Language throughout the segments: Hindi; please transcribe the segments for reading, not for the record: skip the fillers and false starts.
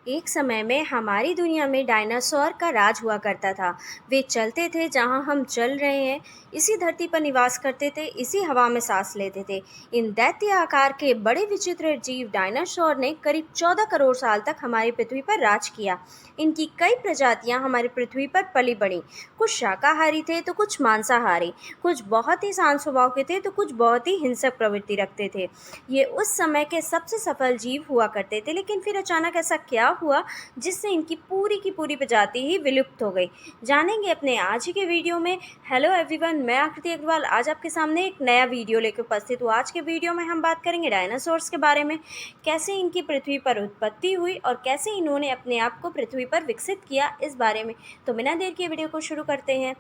एक समय में हमारी दुनिया में डायनासोर का राज हुआ करता था। वे चलते थे जहां हम चल रहे हैं, इसी धरती पर निवास करते थे, इसी हवा में सांस लेते थे। इन दैत्य आकार के बड़े विचित्र जीव डायनासोर ने करीब 14 करोड़ साल तक हमारी पृथ्वी पर राज किया। इनकी कई प्रजातियां हमारी पृथ्वी पर पली बढ़ी। कुछ शाकाहारी थे तो कुछ मांसाहारी, कुछ बहुत ही शांत स्वभाव के थे तो कुछ बहुत ही हिंसक प्रवृत्ति रखते थे। ये उस समय के सबसे सफल जीव हुआ करते थे, लेकिन फिर अचानक ऐसा क्या हुआ जिससे इनकी पूरी की पूरी प्रजाति ही विलुप्त हो गई। जानेंगे अपने आज ही के वीडियो में। हेलो एवरीवन, मैं आकृति अग्रवाल आज आपके सामने एक नया वीडियो लेकर उपस्थित हूँ। आज के वीडियो में हम बात करेंगे डायनासोर्स के बारे में, कैसे इनकी पृथ्वी पर उत्पत्ति हुई और कैसे इन्होंने अपने आप को पृथ्वी पर विकसित किया, इस बारे में। तो बिना देर के वीडियो को शुरू करते हैं।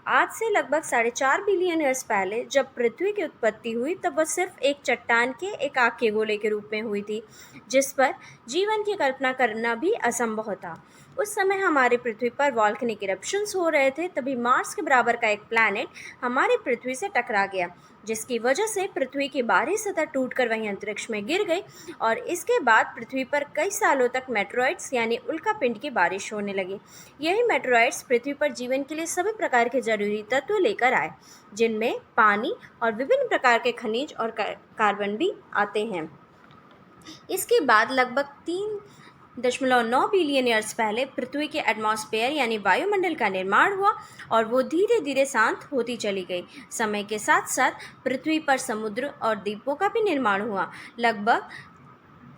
आज से लगभग 4.5 बिलियन ईयर्स पहले जब पृथ्वी की उत्पत्ति हुई, तब वह सिर्फ एक चट्टान के एक आग के गोले के रूप में हुई थी, जिस पर जीवन की कल्पना करना भी असंभव था। उस समय हमारे पृथ्वी पर वॉल्केनिक इरप्शंस हो रहे थे। तभी मार्स के बराबर का एक प्लैनेट हमारी पृथ्वी से टकरा गया, जिसकी वजह से पृथ्वी की बाहरी सतह टूटकर वहीं अंतरिक्ष में गिर गई और इसके बाद पृथ्वी पर कई सालों तक मेटेरॉइड्स यानी उल्कापिंड की बारिश होने लगी। यही मेटेरॉइड्स पृथ्वी पर जीवन के लिए सभी प्रकार के जरूरी तत्व लेकर आए, जिनमें पानी और विभिन्न प्रकार के खनिज और कार्बन भी आते हैं। इसके बाद लगभग 3.9 बिलियन ईयर्स पहले पृथ्वी के एटमॉस्फेयर यानी वायुमंडल का निर्माण हुआ और वो धीरे धीरे शांत होती चली गई। समय के साथ साथ पृथ्वी पर समुद्र और द्वीपों का भी निर्माण हुआ। लगभग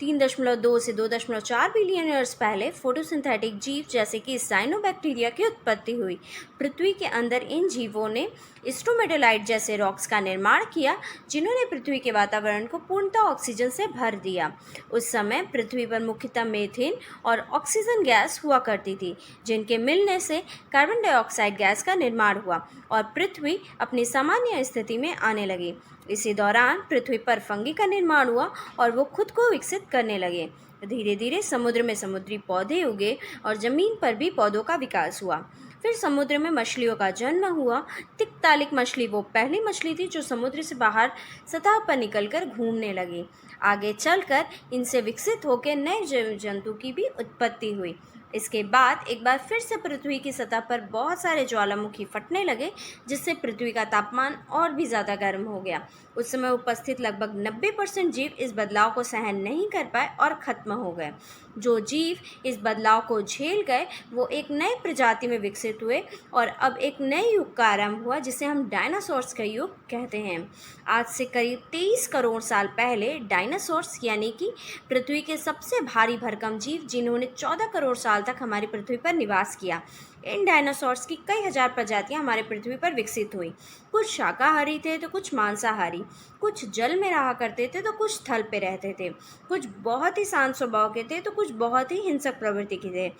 3.2 से 2.4 बिलियन ईयर्स पहले फोटोसिंथेटिक जीव जैसे कि साइनोबैक्टीरिया की उत्पत्ति हुई। पृथ्वी के अंदर इन जीवों ने स्ट्रोमेटोलाइट जैसे रॉक्स का निर्माण किया, जिन्होंने पृथ्वी के वातावरण को पूर्णतः ऑक्सीजन से भर दिया। उस समय पृथ्वी पर मुख्यतः मीथेन और ऑक्सीजन गैस हुआ करती थी, जिनके मिलने से कार्बन डाइऑक्साइड गैस का निर्माण हुआ और पृथ्वी अपनी सामान्य स्थिति में आने लगी। इसी दौरान पृथ्वी पर फंगी का निर्माण हुआ और वो खुद को विकसित करने लगे। धीरे धीरे समुद्र में समुद्री पौधे उगे और जमीन पर भी पौधों का विकास हुआ। फिर समुद्र में मछलियों का जन्म हुआ। तिक्तालिक मछली वो पहली मछली थी जो समुद्र से बाहर सतह पर निकलकर घूमने लगी। आगे चलकर इनसे विकसित होकर नए जीव जंतु की भी उत्पत्ति हुई। इसके बाद एक बार फिर से पृथ्वी की सतह पर बहुत सारे ज्वालामुखी फटने लगे, जिससे पृथ्वी का तापमान और भी ज़्यादा गर्म हो गया। उस समय उपस्थित लगभग 90% जीव इस बदलाव को सहन नहीं कर पाए और ख़त्म हो गए। जो जीव इस बदलाव को झेल गए वो एक नए प्रजाति में विकसित हुए और अब एक नए युग का आरंभ हुआ, जिसे हम डायनासोर्स का युग कहते हैं। आज से करीब 23 करोड़ साल पहले डायनासोर्स यानी कि पृथ्वी के सबसे भारी भरकम जीव, जिन्होंने 14 करोड़ साल तक हमारी पृथ्वी पर निवास किया, इन डायनासोर्स की कई हजार प्रजातियां हमारे पृथ्वी पर विकसित हुई। कुछ शाकाहारी थे तो कुछ मांसाहारी, कुछ जल में रहा करते थे तो कुछ थल पे रहते थे, कुछ बहुत ही शांत स्वभाव के थे तो कुछ बहुत ही हिंसक प्रवृत्ति के थे।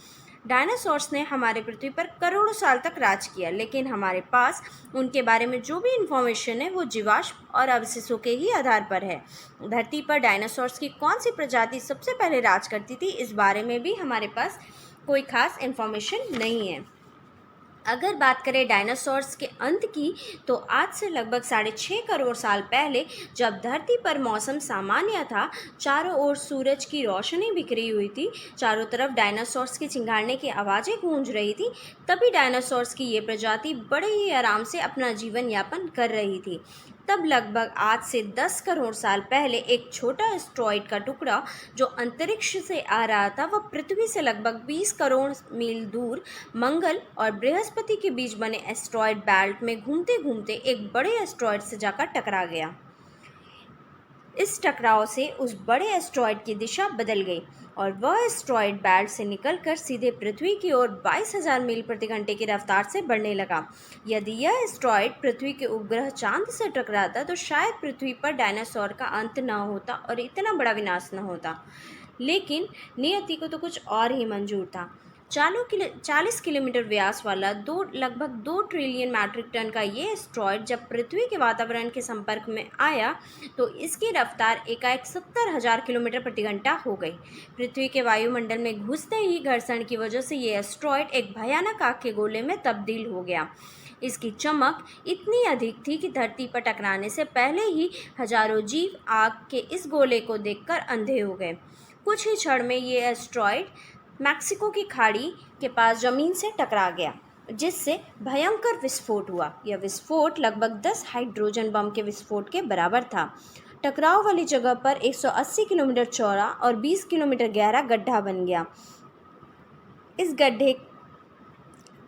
डायनासोर्स ने हमारे पृथ्वी पर करोड़ों साल तक राज किया, लेकिन हमारे पास उनके बारे में जो भी इंफॉर्मेशन है वो जीवाश्म और अवशेषों के ही आधार पर है। धरती पर डायनासोर्स की कौन सी प्रजाति सबसे पहले राज करती थी, इस बारे में भी हमारे पास कोई खास इंफॉर्मेशन नहीं है। अगर बात करें डायनासोर्स के अंत की, तो आज से लगभग 6.5 करोड़ साल पहले जब धरती पर मौसम सामान्य था, चारों ओर सूरज की रोशनी बिखरी हुई थी, चारों तरफ डायनासोर्स के चिंगाड़ने की आवाज़ें गूंज रही थी, तभी डायनासोर्स की ये प्रजाति बड़े ही आराम से अपना जीवन यापन कर रही थी। तब लगभग आज से 10 करोड़ साल पहले एक छोटा एस्ट्रॉइड का टुकड़ा जो अंतरिक्ष से आ रहा था, वह पृथ्वी से लगभग 20 करोड़ मील दूर मंगल और बृहस्पति के बीच बने एस्ट्रॉइड बेल्ट में घूमते घूमते एक बड़े एस्ट्रॉइड से जाकर टकरा गया। इस टकराव से उस बड़े एस्ट्रॉइड की दिशा बदल गई और वह एस्ट्रॉइड बेल्ट से निकलकर सीधे पृथ्वी की ओर 22,000 मील प्रति घंटे की रफ्तार से बढ़ने लगा। यदि यह एस्ट्रॉइड पृथ्वी के उपग्रह चांद से टकराता तो शायद पृथ्वी पर डायनासोर का अंत न होता और इतना बड़ा विनाश न होता, लेकिन नियति को तो कुछ और ही मंजूर था। 40 किलोमीटर व्यास वाला लगभग 2 ट्रिलियन मैट्रिक टन का ये एस्ट्रॉइड जब पृथ्वी के वातावरण के संपर्क में आया तो इसकी रफ्तार एकाएक 70,000 किलोमीटर प्रति घंटा हो गई। पृथ्वी के वायुमंडल में घुसते ही घर्षण की वजह से ये एस्ट्रॉइड एक भयानक आग के गोले में तब्दील हो गया। इसकी चमक इतनी अधिक थी कि धरती पर टकराने से पहले ही हजारों जीव आग के इस गोले को देखकर अंधे हो गए। कुछ ही क्षण में ये एस्ट्रॉइड मैक्सिको की खाड़ी के पास ज़मीन से टकरा गया, जिससे भयंकर विस्फोट हुआ। यह विस्फोट लगभग 10 हाइड्रोजन बम के विस्फोट के बराबर था। टकराव वाली जगह पर 180 किलोमीटर चौड़ा और 20 किलोमीटर गहरा गड्ढा बन गया। इस गड्ढे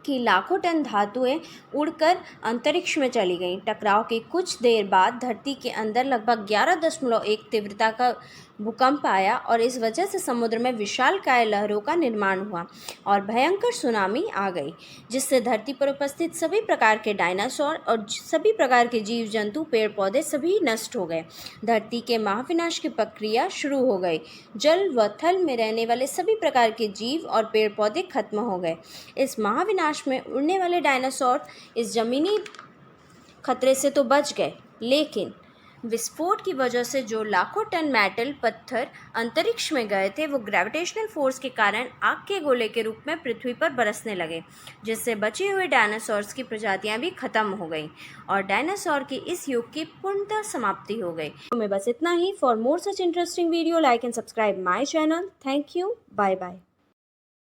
की लाखों टन धातुएं उड़कर अंतरिक्ष में चली गईं। टकराव के कुछ देर बाद धरती के अंदर लगभग 11.1 तीव्रता का भूकंप आया और इस वजह से समुद्र में विशालकाय लहरों का निर्माण हुआ और भयंकर सुनामी आ गई, जिससे धरती पर उपस्थित सभी प्रकार के डायनासोर और सभी प्रकार के जीव जंतु, पेड़ पौधे सभी नष्ट हो गए। धरती के महाविनाश की प्रक्रिया शुरू हो गई। जल व थल में रहने वाले सभी प्रकार के जीव और पेड़ पौधे खत्म हो गए। इस महाविनाश में उड़ने वाले डायनासोर इस जमीनी खतरे से तो बच गए, लेकिन विस्फोट की वजह से जो लाखों टन मेटल पत्थर अंतरिक्ष में गए थे, वो ग्रेविटेशनल फोर्स के कारण आग के गोले के रूप में पृथ्वी पर बरसने लगे, जिससे बचे हुए डायनासोर्स की प्रजातियां भी खत्म हो गईं और डायनासोर की इस युग की पूर्णतः समाप्ति हो गई। तो मैं बस इतना ही। For more such interesting video, like and subscribe my channel. Thank you. Bye bye.